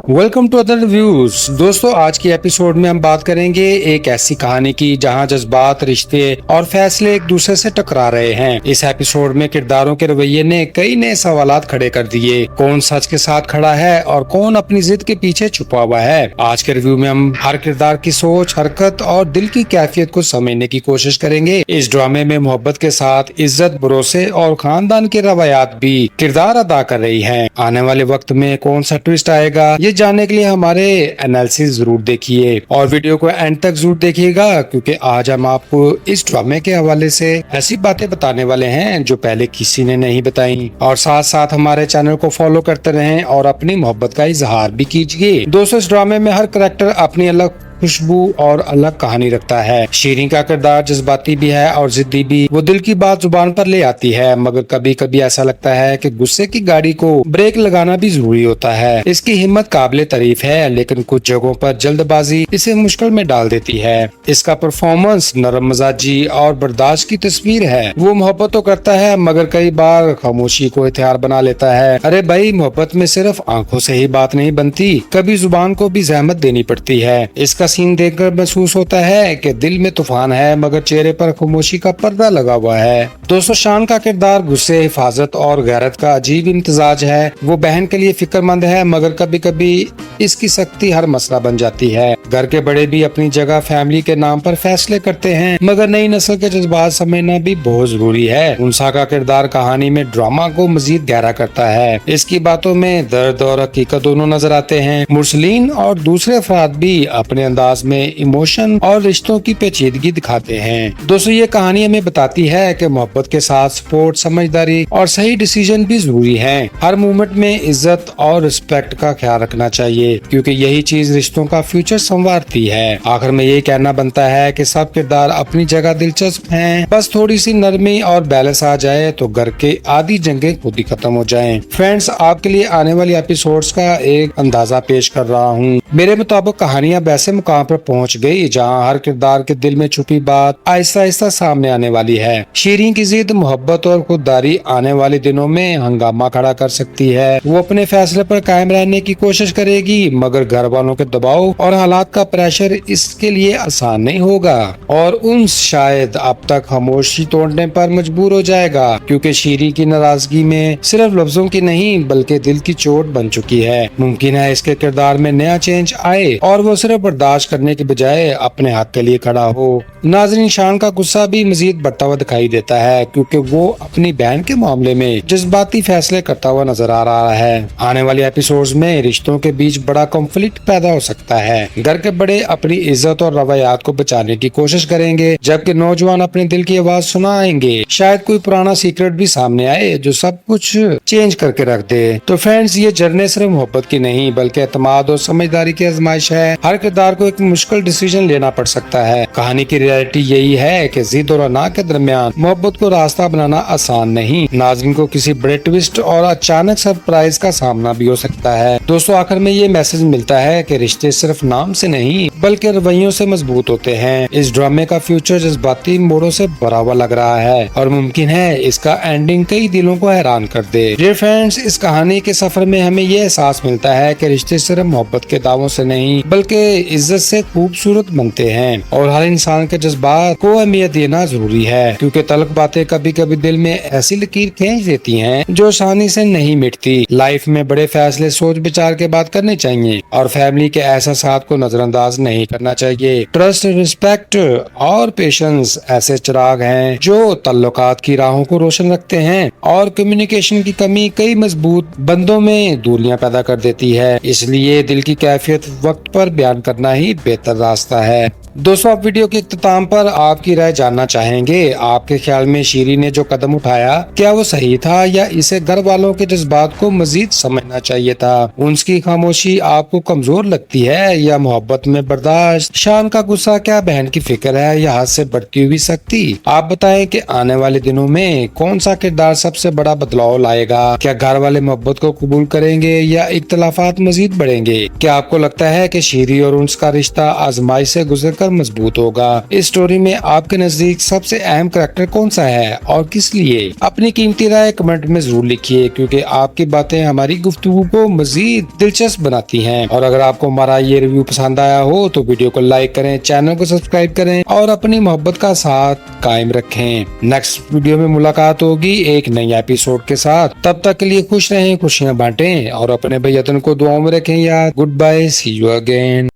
Welcome to other reviews. दोस्तों, आज की एपिसोड में हम बात करेंगे एक ऐसी कहानी की जहां जज्बात, रिश्ते और फैसले एक दूसरे से टकरा रहे हैं। इस एपिसोड में किरदारों के रवैये ने कई नए सवालात खड़े कर दिए। कौन सच के साथ खड़ा है और कौन अपनी जिद के पीछे छुपा हुआ है। आज के रिव्यू में हम हर किरदार की सोच, हरकत और दिल की कैफियत को समझने की कोशिश करेंगे। इस ड्रामे में मोहब्बत के साथ इज्जत, भरोसे और खानदान के रवायात भी किरदार अदा कर रही है। आने वाले वक्त में कौन सा ट्विस्ट आएगा, ये जानने के लिए हमारे एनालिसिस जरूर देखिए और वीडियो को एंड तक जरूर देखिएगा, क्योंकि आज हम आपको इस ड्रामे के हवाले से ऐसी बातें बताने वाले हैं जो पहले किसी ने नहीं बताई। और साथ साथ हमारे चैनल को फॉलो करते रहें और अपनी मोहब्बत का इजहार भी कीजिए। दोस्तों, इस ड्रामे में हर कैरेक्टर अपनी अलग खुशबू और अलग कहानी रखता है। शीरीन का किरदार जज्बाती भी है और जिद्दी भी। वो दिल की बात जुबान पर ले आती है, मगर कभी कभी ऐसा लगता है कि गुस्से की गाड़ी को ब्रेक लगाना भी जरूरी होता है। इसकी हिम्मत काबिले तारीफ है, लेकिन कुछ जगहों पर जल्दबाजी इसे मुश्किल में डाल देती है। इसका परफॉर्मेंस नरम मिजाजी और बर्दाश्त की तस्वीर है। वो मोहब्बत तो करता है, मगर कई बार खामोशी को हथियार बना लेता है। अरे भाई, मोहब्बत में सिर्फ आंखों से ही बात नहीं बनती, कभी जुबान को भी जहमत देनी पड़ती है। इसका सीन देखकर महसूस होता है कि दिल में तूफान है, मगर चेहरे पर खामोशी का पर्दा लगा हुआ है। दोस्तों, शान का किरदार गुस्से, हिफाजत और गैरत का अजीब इम्तिजाज है। वो बहन के लिए फिक्रमंद है, मगर कभी कभी इसकी सख्ती हर मसला बन जाती है। घर के बड़े भी अपनी जगह फैमिली के नाम पर फैसले करते हैं, मगर नई नस्ल के जज्बात समझना भी बहुत जरूरी है। उनसा का किरदार कहानी में ड्रामा को मजीद गहरा करता है। इसकी बातों में दर्द और हकीकत दोनों नजर आते हैं। मुरसलीन और दूसरे अफराद भी अपने अंदाज में इमोशन और रिश्तों की पेचीदगी दिखाते हैं। दोस्तों, ये कहानी हमें बताती है कि मोहब्बत के साथ सपोर्ट, समझदारी और सही डिसीजन भी जरूरी है। हर मूवमेंट में इज्जत और रिस्पेक्ट का ख्याल रखना चाहिए, क्योंकि यही चीज रिश्तों का फ्यूचर संवारती है। आखिर में यही कहना बनता है कि सब किरदार अपनी जगह दिलचस्प हैं। बस थोड़ी सी नरमी और बैलेंस आ जाए तो घर के आधी जंगें खुद ही खत्म हो जाएं। फ्रेंड्स, आपके लिए आने वाली एपिसोड्स का एक अंदाजा पेश कर रहा हूँ। मेरे मुताबिक कहानियां वैसे मुकाम पर पहुंच गई जहां हर किरदार के दिल में छुपी बात आहिस्ता आहिस्ता सामने आने वाली है। शीरीन की जिद, मोहब्बत और खुददारी आने वाले दिनों में हंगामा खड़ा कर सकती है। वो अपने फैसले पर कायम रहने की कोशिश करेगी, मगर घर वालों के दबाव और हालात का प्रेशर इसके लिए आसान नहीं होगा और उन शायद अब तक खामोशी तोड़ने पर मजबूर हो जाएगा, क्योंकि शीरीन की नाराजगी में सिर्फ लफ्जों की नहीं बल्कि दिल की चोट बन चुकी है। मुमकिन है इसके किरदार में नया चेंज आए और वो सिर्फ बर्दाश्त करने के बजाय अपने हक के लिए खड़ा हो। नाज़रीन, शान का गुस्सा भी मजीद बढ़ता हुआ दिखाई देता है, क्योंकि वो अपनी बहन के मामले में जज्बाती फैसले करता हुआ नजर आ रहा है। आने वाले एपिसोड्स में रिश्तों के बीच बड़ा कॉन्फ्लिक्ट पैदा हो सकता है। घर के बड़े अपनी इज्जत और रवायात को बचाने की कोशिश करेंगे, जबकि नौजवान अपने दिल की आवाज सुनाएंगे। शायद कोई पुराना सीक्रेट भी सामने आए जो सब कुछ चेंज करके रख दे। तो फ्रेंड्स, ये जर्नी सिर्फ मोहब्बत की नहीं बल्कि एतमाद और समझदारी की आजमाइश है। हर किरदार को एक मुश्किल डिसीजन लेना पड़ सकता है। कहानी की रियलिटी यही है कि जिद और अना के दरमियान मोहब्बत को रास्ता बनाना आसान नहीं। नाज़रीन को किसी बड़े ट्विस्ट और अचानक सरप्राइज का सामना भी हो सकता है। दोस्तों, आखिर में ये मैसेज मिलता है कि रिश्ते सिर्फ नाम से नहीं बल्कि रवैयों से मजबूत होते हैं। इस ड्रामे का फ्यूचर जज्बाती मोड़ों से भरा हुआ लग रहा है और मुमकिन है इसका एंडिंग कई दिलों को हैरान कर दे। डियर फ्रेंड्स, इस कहानी के सफर में हमें ये एहसास मिलता है कि रिश्ते सिर्फ मोहब्बत के दावों से नहीं बल्कि इज्जत से खूबसूरत बनते हैं और हर इंसान के जज्बात को अहमियत देना जरूरी है, क्योंकि तल्ख बातें कभी कभी दिल में ऐसी लकीर खींच देती हैं जो आसानी से नहीं मिटती। लाइफ में बड़े फैसले सोच विचार के बाद करने चाहिए और फैमिली के एहसासात को नजरअंदाज नहीं करना चाहिए। ट्रस्ट, रिस्पेक्ट और पेशेंस ऐसे चिराग हैं जो तल्लुकात की राहों को रोशन रखते हैं और कम्युनिकेशन की कमी कई मजबूत बंदों में दूरियां पैदा कर देती है। इसलिए दिल की कैफियत वक्त पर बयान करना ही बेहतर रास्ता है। दोस्तों, आप वीडियो के इख्तिताम पर आपकी राय जानना चाहेंगे। आपके ख्याल में शीरीन ने जो कदम उठाया क्या वो सही था या इसे घर वालों के जज्बात को मजीद समझना चाहिए था? उनकी खामोशी आपको कमजोर लगती है या मोहब्बत में बर्दाश्त? शान का गुस्सा क्या बहन की फिक्र है या हाथ से बढ़ती हुई सख्ती? आप बताएं कि आने वाले दिनों में कौन सा किरदार सबसे बड़ा बदलाव लाएगा? क्या घर वाले मोहब्बत को कबूल करेंगे या इख्तलाफात मजीद बढ़ेंगे? क्या आपको लगता है कि शीरीन और उनका रिश्ता आजमाइश से गुजर कर ज्यादा मजबूत होगा। इस स्टोरी में आपके नजदीक सबसे अहम करैक्टर कौन सा है और किस लिए? अपनी कीमती राय कमेंट में जरूर लिखिए, क्योंकि आपकी बातें हमारी गुफ्तगू को मजीद दिलचस्प बनाती हैं। और अगर आपको हमारा ये रिव्यू पसंद आया हो तो वीडियो को लाइक करें, चैनल को सब्सक्राइब करें और अपनी मोहब्बत का साथ कायम रखें। नेक्स्ट वीडियो में मुलाकात होगी एक नई एपिसोड के साथ। तब तक के लिए खुश रहें, खुशियां बांटें और अपने भैयातन को दुआओं में रखें यार। Goodbye, see you again.